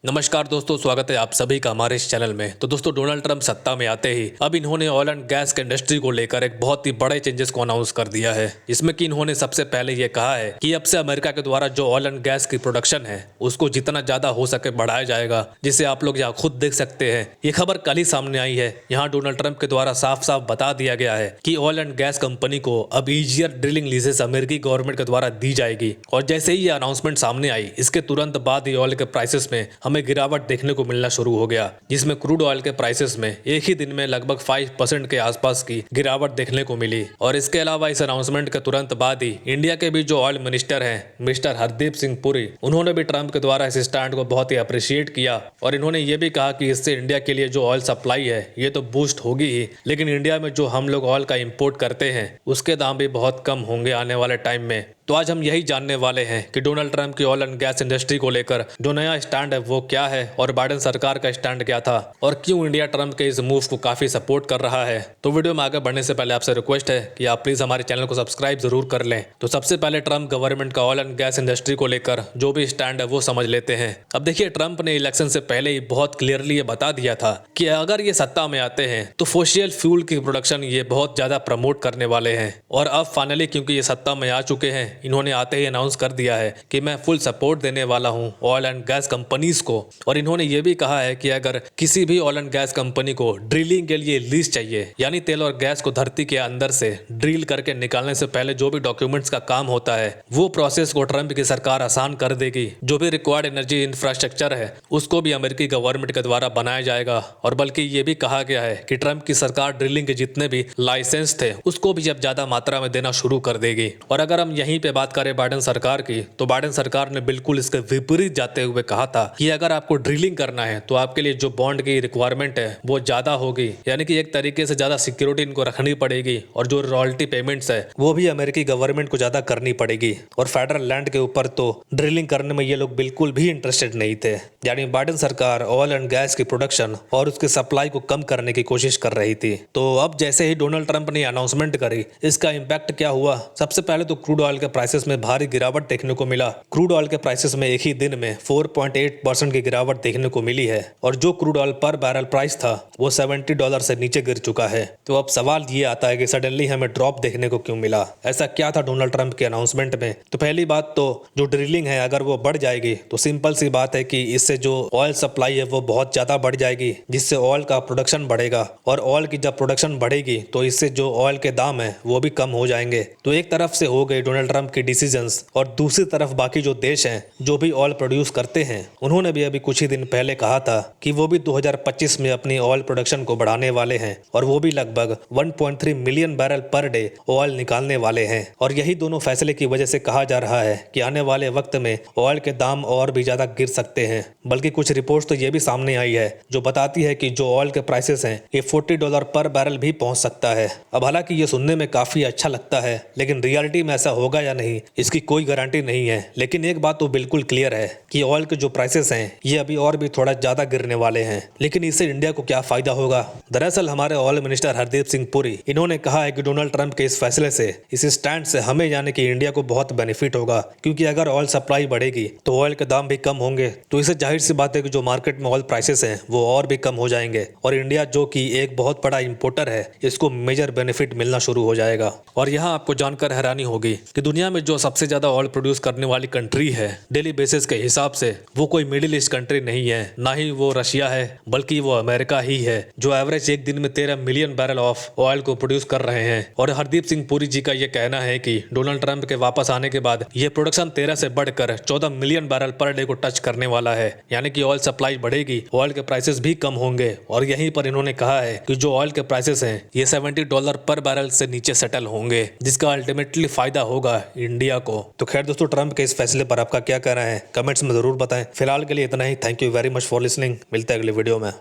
नमस्कार दोस्तों, स्वागत है आप सभी का हमारे इस चैनल में। तो दोस्तों, डोनाल्ड ट्रंप सत्ता में आते ही अब इन्होंने ऑयल एंड गैस के इंडस्ट्री को लेकर एक बहुत ही बड़े चेंजेस को अनाउंस कर दिया है, जिसमें कि इन्होंने सबसे पहले ये कहा है कि अब से अमेरिका के द्वारा जो ऑयल एंड गैस की प्रोडक्शन है उसको जितना ज्यादा हो सके बढ़ाया जाएगा, जिसे आप लोग यहाँ खुद देख सकते हैं। ये खबर कल ही सामने आई है। यहाँ डोनाल्ड ट्रंप के द्वारा साफ साफ बता दिया गया है कि ऑयल एंड गैस कंपनी को अब ईजियर ड्रिलिंग लीजेस अमेरिकी गवर्नमेंट के द्वारा दी जाएगी। और जैसे ही ये अनाउंसमेंट सामने आई, इसके तुरंत बाद ही ऑयल के प्राइसेस में हमें गिरावट देखने को मिलना शुरू हो गया, जिसमें क्रूड ऑयल के प्राइसेस में एक ही दिन में लगभग 5% के आसपास की गिरावट देखने को मिली। और इसके अलावा इस अनाउंसमेंट के तुरंत बाद ही इंडिया के भी जो ऑयल मिनिस्टर हैं मिस्टर हरदीप सिंह पुरी, उन्होंने भी ट्रंप के द्वारा इस स्टैंड को बहुत ही अप्रिशिएट किया। और इन्होंने ये भी कहा कि इससे इंडिया के लिए जो ऑयल सप्लाई है ये तो बूस्ट होगी ही, लेकिन इंडिया में जो हम लोग ऑयल का इंपोर्ट करते हैं उसके दाम भी बहुत कम होंगे आने वाले टाइम में। तो आज हम यही जानने वाले हैं कि डोनाल्ड ट्रंप की ऑयल एंड गैस इंडस्ट्री को लेकर जो नया स्टैंड है वो क्या है, और बाइडेन सरकार का स्टैंड क्या था, और क्यों इंडिया ट्रंप के इस मूव को काफी सपोर्ट कर रहा है। तो वीडियो में आगे बढ़ने से पहले आपसे रिक्वेस्ट है कि आप प्लीज हमारे चैनल को सब्सक्राइब जरूर कर लें। तो सबसे पहले ट्रंप गवर्नमेंट का ऑयल एंड गैस इंडस्ट्री को लेकर जो भी स्टैंड है वो समझ लेते हैं। अब देखिए, ट्रंप ने इलेक्शन से पहले ही बहुत क्लियरली ये बता दिया था कि अगर ये सत्ता में आते हैं तो फोसियल फ्यूल की प्रोडक्शन ये बहुत ज्यादा प्रमोट करने वाले हैं। और अब फाइनली क्योंकि ये सत्ता में आ चुके हैं, इन्होंने आते ही अनाउंस कर दिया है कि मैं फुल सपोर्ट देने वाला हूं ऑयल एंड गैस कंपनीज को। और इन्होंने ये भी कहा है कि अगर किसी भी ऑयल एंड गैस कंपनी को ड्रिलिंग के लिए लीज चाहिए, यानी तेल और गैस को धरती के अंदर से ड्रिल करके निकालने से पहले जो भी डॉक्यूमेंट्स का काम होता है वो प्रोसेस को ट्रंप की सरकार आसान कर देगी। जो भी रिक्वायर्ड एनर्जी इंफ्रास्ट्रक्चर है उसको भी अमेरिकी गवर्नमेंट के द्वारा बनाया जाएगा। और बल्कि ये भी कहा गया है कि ट्रंप की सरकार ड्रिलिंग के जितने भी लाइसेंस थे उसको भी अब ज्यादा मात्रा में देना शुरू कर देगी। और अगर हम यहीं पे बात करें बाइडेन सरकार की, तो बाइडेन सरकार ने बिल्कुल इसके विपरीत जाते हुए कहा था कि अगर आपको ड्रिलिंग करना है तो आपके लिए जो बॉन्ड की रिक्वायरमेंट है वो ज्यादा होगी, यानी कि एक तरीके से ज्यादा सिक्योरिटी इनको रखनी पड़ेगी। और जो रॉयल्टी पेमेंट्स है वो भी अमेरिकी गवर्नमेंट को ज्यादा करनी पड़ेगी। और फेडरल लैंड के ऊपर तो ड्रिलिंग करने में ये लोग बिल्कुल भी इंटरेस्टेड नहीं थे। यानी बाइडेन सरकार ऑयल एंड गैस की प्रोडक्शन और उसकी सप्लाई को कम करने की कोशिश कर रही थी। तो अब जैसे ही डोनाल्ड ट्रंप ने अनाउंसमेंट करी, इसका इम्पैक्ट क्या हुआ? सबसे पहले तो क्रूड ऑयल के प्राइसेस में भारी गिरावट देखने को मिला। क्रूड ऑयल के प्राइसेस में एक ही दिन में 4.8% की गिरावट देखने को मिली है। और जो क्रूड ऑयल पर बैरल प्राइस था वो $70 से नीचे गिर चुका है। तो अब सवाल ये आता है कि सडनली हमें ड्रॉप देखने को क्यों मिला? ऐसा क्या था डोनाल्ड ट्रंप के अनाउंसमेंट में? तो पहली बात तो जो ड्रिलिंग है अगर वो बढ़ जाएगी तो सिंपल सी बात है कि इससे जो ऑयल सप्लाई है वो बहुत ज्यादा बढ़ जाएगी, जिससे ऑयल का प्रोडक्शन बढ़ेगा। और ऑयल की जब प्रोडक्शन बढ़ेगी तो इससे जो ऑयल के दाम है वो भी कम हो जाएंगे। तो एक तरफ से हो गए डोनाल्ड ट्रंप की डिसीजंस, और दूसरी तरफ बाकी जो देश हैं जो भी ऑयल प्रोड्यूस करते हैं उन्होंने भी अभी कुछ ही दिन पहले कहा था कि वो भी 2025 में अपनी ऑयल प्रोडक्शन को बढ़ाने वाले हैं। और वो भी लगभग 1.3 million barrel per day oil निकालने वाले हैं। और यही दोनों फैसले की वजह से कहा जा रहा है कि आने वाले वक्त में ऑयल के दाम और भी ज्यादा गिर सकते हैं। बल्कि कुछ रिपोर्ट्स तो ये भी सामने आई है जो बताती है कि जो ऑयल के प्राइसेस हैं ये $40 पर बैरल भी पहुंच सकता है। अब हालांकि ये सुनने में काफी अच्छा लगता है, लेकिन रियलिटी में ऐसा होगा या नहीं इसकी कोई गारंटी नहीं है। लेकिन एक बात तो बिल्कुल क्लियर है कि ऑयल के जो प्राइसेस हैं ये अभी और भी थोड़ा ज्यादा गिरने वाले हैं। लेकिन इससे इंडिया को क्या फायदा होगा? दरअसल हमारे ऑयल मिनिस्टर हरदीप सिंह पुरी, इन्होंने कहा है कि डोनाल्ड ट्रंप के इस फैसले से, इस स्टैंड से हमें यानी कि इंडिया को बहुत बेनिफिट होगा। क्योंकि अगर ऑयल सप्लाई बढ़ेगी तो ऑयल के दाम भी कम होंगे, तो इससे जाहिर सी बात है कि जो मार्केट में ऑयल प्राइसेस हैं वो और भी कम हो जाएंगे। और इंडिया जो कि एक बहुत बड़ा इंपोर्टर है, इसको मेजर बेनिफिट मिलना शुरू हो जाएगा। और यहाँ आपको जानकर हैरानी होगी कि दुनिया में जो सबसे ज्यादा ऑयल प्रोड्यूस करने वाली कंट्री है डेली बेसिस के हिसाब से, वो कोई मिडिल ईस्ट कंट्री नहीं है, ना ही वो रशिया है, बल्कि वो अमेरिका ही है, जो एवरेज एक दिन में 13 मिलियन बैरल ऑफ ऑयल को प्रोड्यूस कर रहे हैं। और हरदीप सिंह पुरी जी का ये कहना है कि डोनाल्ड ट्रंप के वापस आने के बाद ये प्रोडक्शन 13 से बढ़कर 14 मिलियन बैरल पर डे को टच करने वाला है। यानी कि ऑयल सप्लाई बढ़ेगी, ऑयल के प्राइसेस भी कम होंगे। और यहीं पर इन्होंने कहा है कि जो ऑयल के प्राइसेस हैं ये $70 पर बैरल से नीचे सेटल होंगे, जिसका अल्टीमेटली फायदा होगा इंडिया को। तो खैर दोस्तों, ट्रंप के इस फैसले पर आपका क्या कहना है कमेंट्स में जरूर बताएं। फिलहाल के लिए इतना ही। Thank you very much for listening. मिलते हैं अगले वीडियो में।